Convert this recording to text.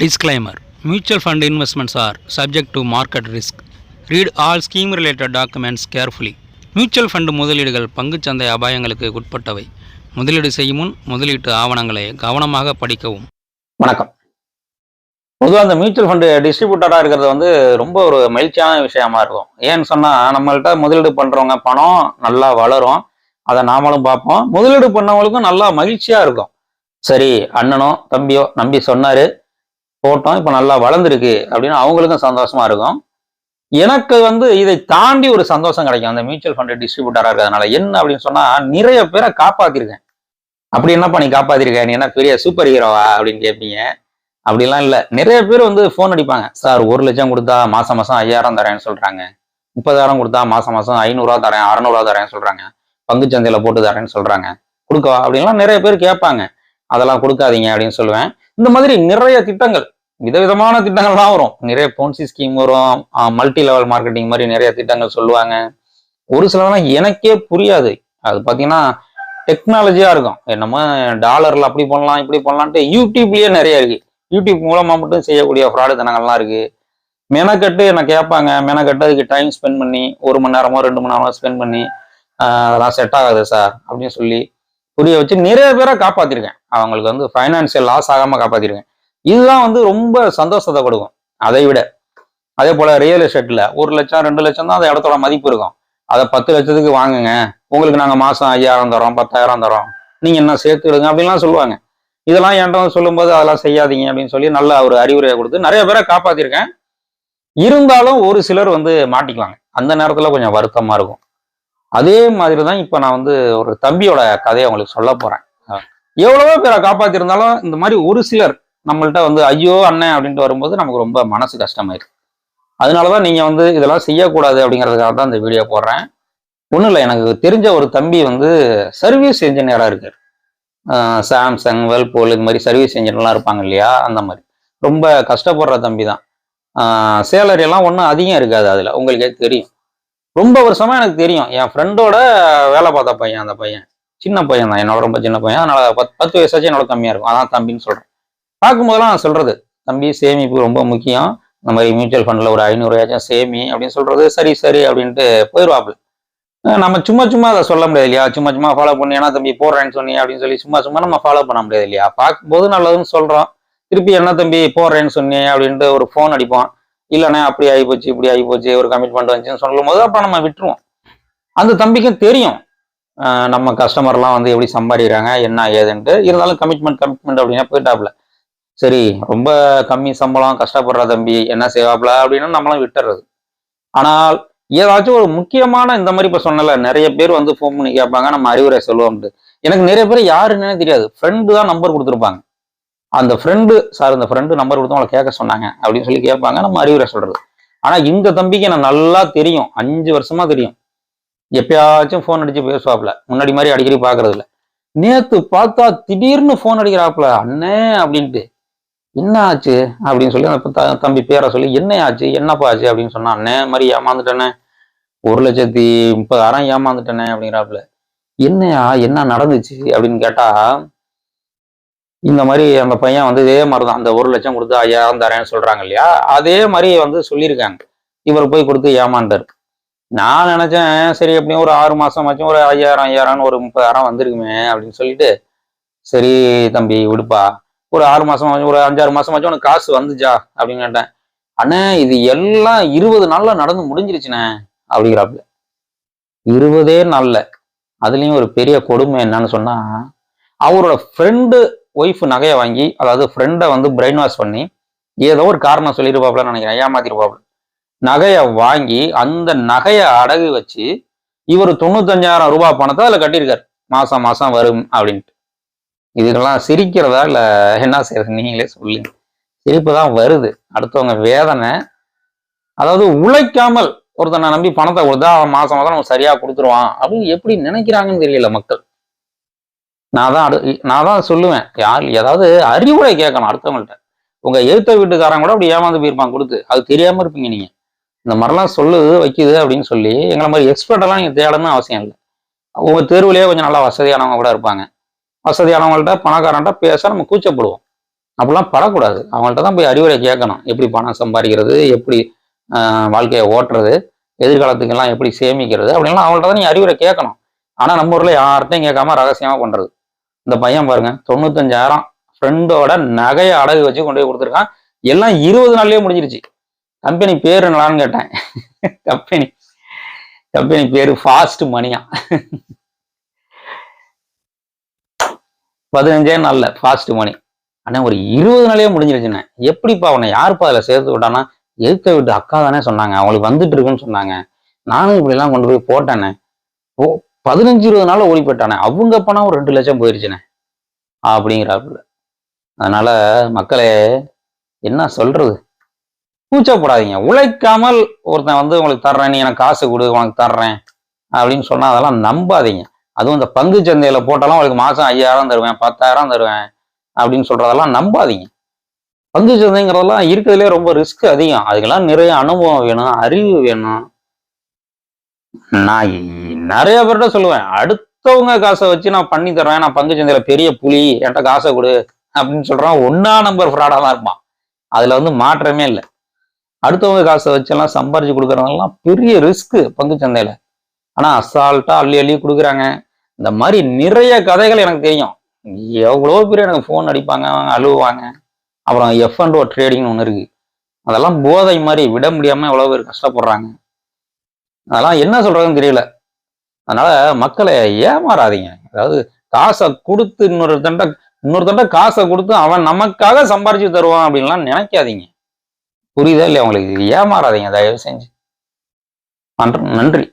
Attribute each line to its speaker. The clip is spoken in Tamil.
Speaker 1: Disclaimer: Mutual fund investments are subject to market risk. Read all scheme related documents carefully. Mutual fund முதலீடுகள் பங்குச்சந்தை அபாயங்களுக்கு உட்பட்டவை. முதலீடு செய்யும் முன் முதலீட்டு ஆவணங்களை கவனமாக படிக்கவும்.
Speaker 2: வணக்கம். பொதுவாக அந்த மியூச்சுவல் ஃபண்டு டிஸ்ட்ரிபியூட்டராக இருக்கிறது ரொம்ப ஒரு மகிழ்ச்சியான விஷயமா இருக்கும். ஏன்னு சொன்னால் நம்மள்கிட்ட முதலீடு பண்ணுறவங்க பணம் நல்லா வளரும், அதை நாமளும் பார்ப்போம். முதலீடு பண்ணவங்களுக்கும் நல்லா மகிழ்ச்சியாக இருக்கும். சரி, அண்ணனோ தம்பியோ நம்பி சொன்னார், போட்டோம், இப்போ நல்லா வளர்ந்துருக்கு அப்படின்னு அவங்களுக்கும் சந்தோஷமா இருக்கும். எனக்கு இதை தாண்டி ஒரு சந்தோஷம் கிடைக்கும் அந்த மியூச்சுவல் ஃபண்ட் டிஸ்ட்ரிபியூட்டரா இருக்கிறதுனால. என்ன அப்படின்னு சொன்னா, நிறைய பேரை காப்பாத்திருக்கேன். அப்படி என்னப்பா நீ காப்பாத்திருக்க, நீ என்ன பெரிய சூப்பர் ஹீரோவா அப்படின்னு கேட்பீங்க. அப்படிலாம் இல்லை. நிறைய பேர் ஃபோன் அடிப்பாங்க, சார் 1 லட்சம் கொடுத்தா மாசம் 5000 தரேன்னு சொல்றாங்க, 30,000 கொடுத்தா மாசம் 500 தரேன், 600 தரேன்னு சொல்றாங்க, பங்குச்சந்தையில போட்டு தரேன்னு சொல்றாங்க, கொடுக்கவா அப்படின்லாம் நிறைய பேர் கேட்பாங்க. அதெல்லாம் கொடுக்காதீங்க அப்படின்னு சொல்லுவேன். இந்த மாதிரி நிறைய திட்டங்கள், விதவிதமான திட்டங்கள்லாம் வரும். நிறைய போன்சி ஸ்கீம் வரும், மல்டி லெவல் மார்க்கெட்டிங் மாதிரி நிறைய திட்டங்கள் சொல்லுவாங்க. ஒரு சிலவெல்லாம் எனக்கே புரியாது. அது பார்த்தீங்கன்னா டெக்னாலஜியா இருக்கும். என்னமோ டாலர்ல அப்படி பண்ணலாம் இப்படி பண்ணலான்ட்டு யூடியூப்லயே நிறைய இருக்கு. யூடியூப் மூலமா மட்டும் செய்யக்கூடிய ஃப்ராடு தனங்கள்லாம் இருக்கு. மெனக்கட்டு என்ன கேட்பாங்க, மெனக்கட்டு அதுக்கு டைம் ஸ்பெண்ட் பண்ணி 1 மணி நேரமோ 2 மணி நேரமோ ஸ்பெண்ட் பண்ணி அதெல்லாம் செட் ஆகாது சார் அப்படின்னு சொல்லி புரிய வச்சு நிறைய பேரை காப்பாத்திருக்கேன். அவங்களுக்கு ஃபைனான்சியல் லாஸ் ஆகாம காப்பாத்திருக்கேன். இதுதான் ரொம்ப சந்தோஷத்தை கொடுக்கும். அதை விட அதே போல ரியல் எஸ்டேட்ல 1 லட்சம் 2 லட்சம் தான் அந்த இடத்தோட மதிப்பு இருக்கும். அதை 10 லட்சத்துக்கு வாங்குங்க, உங்களுக்கு நாங்க மாசம் 5000 தரோம், 10,000 தரோம், நீங்க என்ன சேர்த்துடுங்க அப்படின்லாம் சொல்லுவாங்க. இதெல்லாம் என்கிட்ட சொல்லும்போது அதெல்லாம் செய்யாதீங்க அப்படின்னு சொல்லி நல்ல ஒரு அறிவுரையை கொடுத்து நிறைய பேரை காப்பாத்திருக்கேன். இருந்தாலும் ஒரு சிலர் மாட்டிக்குவாங்க. அந்த நேரத்துல கொஞ்சம் வருத்தமா இருக்கும். அதே மாதிரிதான் இப்ப நான் ஒரு தம்பியோட கதையை உங்களுக்கு சொல்ல போறேன். எவ்வளவோ பேரை காப்பாத்திருந்தாலும் இந்த மாதிரி ஒரு சிலர் நம்மள்ட்ட ஐயோ அண்ணன் அப்படின்ட்டு வரும்போது நமக்கு ரொம்ப மனசு கஷ்டமாயிருக்கு. அதனாலதான் நீங்க இதெல்லாம் செய்யக்கூடாது அப்படிங்கிறதுக்காக தான் இந்த வீடியோ போடுறேன். ஒன்றும் இல்லை, எனக்கு தெரிஞ்ச ஒரு தம்பி சர்வீஸ் இன்ஜினியரா இருக்காரு. சாம்சங், வெல்பூல் இது மாதிரி சர்வீஸ் இன்ஜினியர்லாம் இருப்பாங்க இல்லையா, அந்த மாதிரி ரொம்ப கஷ்டப்படுற தம்பி தான். சேலரி எல்லாம் ஒன்றும் அதிகம் இருக்காது. அதுல உங்களுக்கே தெரியும். ரொம்ப வருஷமா எனக்கு தெரியும். என் ஃப்ரெண்டோட வேலை பார்த்த பையன். அந்த பையன் சின்ன பையன் தான், என்னோட ரொம்ப சின்ன பையன். அதனால 10 வயசாச்சும் என்னோட கம்மியா இருக்கும். அதான் தம்பின்னு சொல்றேன். பார்க்கும்போதெல்லாம் நான் சொல்றது, தம்பி சேமிப்பு ரொம்ப முக்கியம், இந்த மாதிரி மியூச்சுவல் ஃபண்ட்ல ஒரு 500 சேமி அப்படின்னு சொல்றது. சரி சரி அப்படின்ட்டு போயிடுவாப்புல. நம்ம சும்மா அதை சொல்ல முடியாது இல்லையா, சும்மா ஃபாலோ பண்ணி ஏன்னா தம்பி போடுறேன்னு சொன்னி அப்படின்னு சொல்லி சும்மா நம்ம ஃபாலோ பண்ண முடியாது இல்லையா. பார்க்கும்போது நல்லதுன்னு சொல்றோம், திருப்பி என்ன தம்பி போடுறேன்னு சொன்னி அப்படின்ட்டு ஒரு ஃபோன் அடிப்போம். இல்லைண்ணே அப்படி ஆகிப்போச்சு இப்படி ஆகிப்போச்சு, ஒரு கமிட்மெண்ட் வந்துச்சுன்னு சொல்லும் போது அப்புறம் நம்ம விட்டுருவோம். அந்த தம்பிக்கும் தெரியும் நம்ம கஸ்டமர்லாம் எப்படி சம்பாதிக்கிறாங்க என்ன ஏதுன்ட்டு. இருந்தாலும் கமிட்மெண்ட் அப்படின்னா போயிட்டாப்புல. சரி, ரொம்ப கம்மி சம்பளம், கஷ்டப்படுற தம்பி என்ன செய்வாப்ல அப்படின்னு நம்மளும் விட்டுறது. ஆனால் ஏதாச்சும் ஒரு முக்கியமான இந்த மாதிரி இப்ப சொன்னல, நிறைய பேர் ஃபோன் பண்ணி கேட்பாங்க, நம்ம அறிவுரை சொல்லுவோம்ட்டு. எனக்கு நிறைய பேர் யாருன்னு தெரியாது, ஃப்ரெண்டு தான் நம்பர் கொடுத்துருப்பாங்க. அந்த ஃப்ரெண்டு, சார் இந்த ஃப்ரெண்டு நம்பர் கொடுத்து அவங்களை கேட்க சொன்னாங்க அப்படின்னு சொல்லி கேட்பாங்க, நம்ம அறிவுரை சொல்றது. ஆனா இந்த தம்பிக்கு எனக்கு நல்லா தெரியும், 5 வருஷமா தெரியும். எப்பயாச்சும் ஃபோன் அடிச்சு பேசுவாப்ல, முன்னாடி மாதிரி அடிக்கடி பாக்குறது இல்லை. நேத்து பார்த்தா திடீர்னு ஃபோன் அடிக்கிறாப்புல, அண்ணே அப்படின்ட்டு. என்ன ஆச்சு அப்படின்னு சொல்லி அந்த தம்பி பேரை சொல்லி, என்ன ஆச்சு என்னப்பா ஆச்சு அப்படின்னு சொன்னா, அண்ணே மாதிரி ஏமாந்துட்டேனே, 1,30,000 ஏமாந்துட்டேனே அப்படிங்கிறாப்புல. என்னையா என்ன நடந்துச்சு அப்படின்னு கேட்டா, இந்த மாதிரி அந்த பையன் இதே மாதிரிதான், அந்த 1 லட்சம் கொடுத்து 5000 தரேன்னு சொல்றாங்க இல்லையா, அதே மாதிரி சொல்லியிருக்காங்க. இவர் போய் கொடுத்து ஏமாண்டாரு. நான் நினைச்சேன் சரி எப்படியும் ஒரு 6 மாசமாச்சும் ஒரு 5000 ஒரு 30,000 வந்திருக்குமே அப்படின்னு சொல்லிட்டு, சரி தம்பி விடுப்பா, ஒரு 6 மாசம் ஒரு 5-6 மாசமாச்சும் உனக்கு காசு வந்துச்சா அப்படின்னு கேட்டேன். அண்ணே இது எல்லாம் 20 நாள்ல நடந்து முடிஞ்சிருச்சுண்ணே அப்படிங்கிறாப்புல. 20 நாள்ல. அதுலயும் ஒரு பெரிய கொடுமை என்னன்னு சொன்னா, அவரோட ஃப்ரெண்டு ஒய்ஃப் நகையை வாங்கி, அதாவது ஃப்ரெண்டை பிரெயின் வாஷ் பண்ணி ஏதோ ஒரு காரணம் சொல்லிருப்பாப்புலன்னு நினைக்கிறேன், ஏமாத்திருப்பாப்புல. நகையை வாங்கி அந்த நகையை அடகு வச்சு இவர் 95,000 பணத்தை அதுல கட்டியிருக்காரு, மாசம் வரும் அப்படின்ட்டு. இதுக்கெல்லாம் சிரிக்கிறதா இல்ல என்ன செய்யறது நீங்களே சொல்லுங்க. சிரிப்பு தான் வருது. அடுத்தவங்க வேதனை. அதாவது உழைக்காமல் ஒருத்தனை நம்பி பணத்தை கொடுத்தா அவன் மாசம் நம்ம சரியா கொடுத்துருவான் அப்படின்னு எப்படி நினைக்கிறாங்கன்னு தெரியல மக்கள். நான் தான் சொல்லுவேன், யார் ஏதாவது அறிவுரை கேட்கணும் அடுத்தவங்கள்ட்ட. உங்க எழுத்த வீட்டுக்காரங்க கூட அப்படி ஏமாந்து போயிருப்பாங்க கொடுத்து, அது தெரியாம இருப்பீங்க நீங்க. இந்த மாதிரிலாம் சொல்லுது வைக்குது அப்படின்னு சொல்லி எங்களை மாதிரி எக்ஸ்பர்ட் எல்லாம் நீங்க தேடணும்னு அவசியம் இல்லை. உங்க தெருவிலேயே கொஞ்சம் நல்லா வசதியானவங்க கூட இருப்பாங்க. வசதியானவங்கள்ட்ட பணக்காரன்ட்ட பேச நம்ம கூச்சப்படுவோம். அப்படிலாம் படக்கூடாது. அவங்கள்ட்ட தான் போய் அறிவுரை கேட்கணும். எப்படி பணம் சம்பாதிக்கிறது, எப்படி வாழ்க்கையை ஓட்டுறது, எதிர்காலத்துக்கெல்லாம் எப்படி சேமிக்கிறது அப்படின்லாம் அவங்கள்ட்ட தான் நீ அறிவுரை கேட்கணும். ஆனா நம்ம ஊர்ல யார்கிட்டையும் கேட்காம ரகசியமா பண்றது. இந்த பையன் பாருங்க 95,000 ஃப்ரெண்டோட நகையை அடகு வச்சு கொண்டு போய் கொடுத்துருக்கான். எல்லாம் 20 நாள்லயே முடிஞ்சிருச்சு. கம்பெனி பேரு என்னடான்னு கேட்டேன். கம்பெனி பேரு ஃபாஸ்ட் மணியா. 15 நாள்ல ஃபாஸ்ட் மணி. ஆனா ஒரு 20 நாளே முடிஞ்சிருச்சுண்ணே. எப்படிப்பா உன்னை யாருப்பா அதில் சேர்த்து விட்டானா? எதுக்க விட்டு அக்கா தானே சொன்னாங்க, அவங்களுக்கு வந்துட்டு இருக்குன்னு சொன்னாங்க, நானும் இப்படி எல்லாம் கொண்டு போய் போட்டேனே. ஓ 15-20 நாள் ஓடி போயிட்டானே, அவங்க பணம் ஒரு 2 லட்சம் போயிருச்சுனே அப்படிங்கிறாப்புல. அதனால மக்களே என்ன சொல்றது, கூச்சப்படாதீங்க. உழைக்காமல் ஒருத்தன் வந்து உங்களுக்கு தர்றேன், நீ எனக்கு காசு கொடு உனக்கு தர்றேன் அப்படின்னு சொன்னா அதெல்லாம் நம்பாதீங்க. அதுவும் இந்த பங்கு சந்தையில போட்டாலும் உங்களுக்கு மாசம் 5,000 தருவேன் 10,000 தருவேன் அப்படின்னு சொல்றதெல்லாம் நம்பாதீங்க. பங்கு சந்தைங்கிறதெல்லாம் இருக்கிறதுலே ரொம்ப ரிஸ்க் அதிகம். அதுக்கெல்லாம் நிறைய அனுபவம் வேணும், அறிவு வேணும். நான் நிறைய பேர்கிட்ட சொல்லுவேன், அடுத்தவங்க காசை வச்சு நான் பண்ணி தருவேன், நான் பங்கு சந்தையில பெரிய புலி, என்கிட்ட காசை கொடு அப்படின்னு சொல்றான். 1 நம்பர் ஃப்ராடா தான் இருப்பான். அதுல வந்து மாற்றமே இல்லை. அடுத்தவங்க காசை வச்செல்லாம் சம்பாரிச்சு கொடுக்கறதெல்லாம் பெரிய ரிஸ்க் பங்கு சந்தையில. ஆனா அசால்ட்டா அள்ளி அள்ளி கொடுக்குறாங்க. இந்த மாதிரி நிறைய கதைகள் எனக்கு தெரியும். எவ்வளோ பேர் எனக்கு ஃபோன் அடிப்பாங்க, அழுவாங்க. அப்புறம் F&O ட்ரேடிங்னு ஒன்று இருக்கு. அதெல்லாம் போதை மாதிரி விட முடியாம எவ்வளோ பேர் கஷ்டப்படுறாங்க. அதெல்லாம் என்ன சொல்றதுன்னு தெரியல. அதனால மக்களை ஏமாறாதீங்க. அதாவது காசை கொடுத்து இன்னொருத்தண்ட காசை கொடுத்து அவன் நமக்காக சம்பாரிச்சு தருவான் அப்படின்லாம் நினைக்காதீங்க. புரியுதா இல்லையா உங்களுக்கு? ஏமாறாதீங்க தயவு செஞ்சு. நன்றி.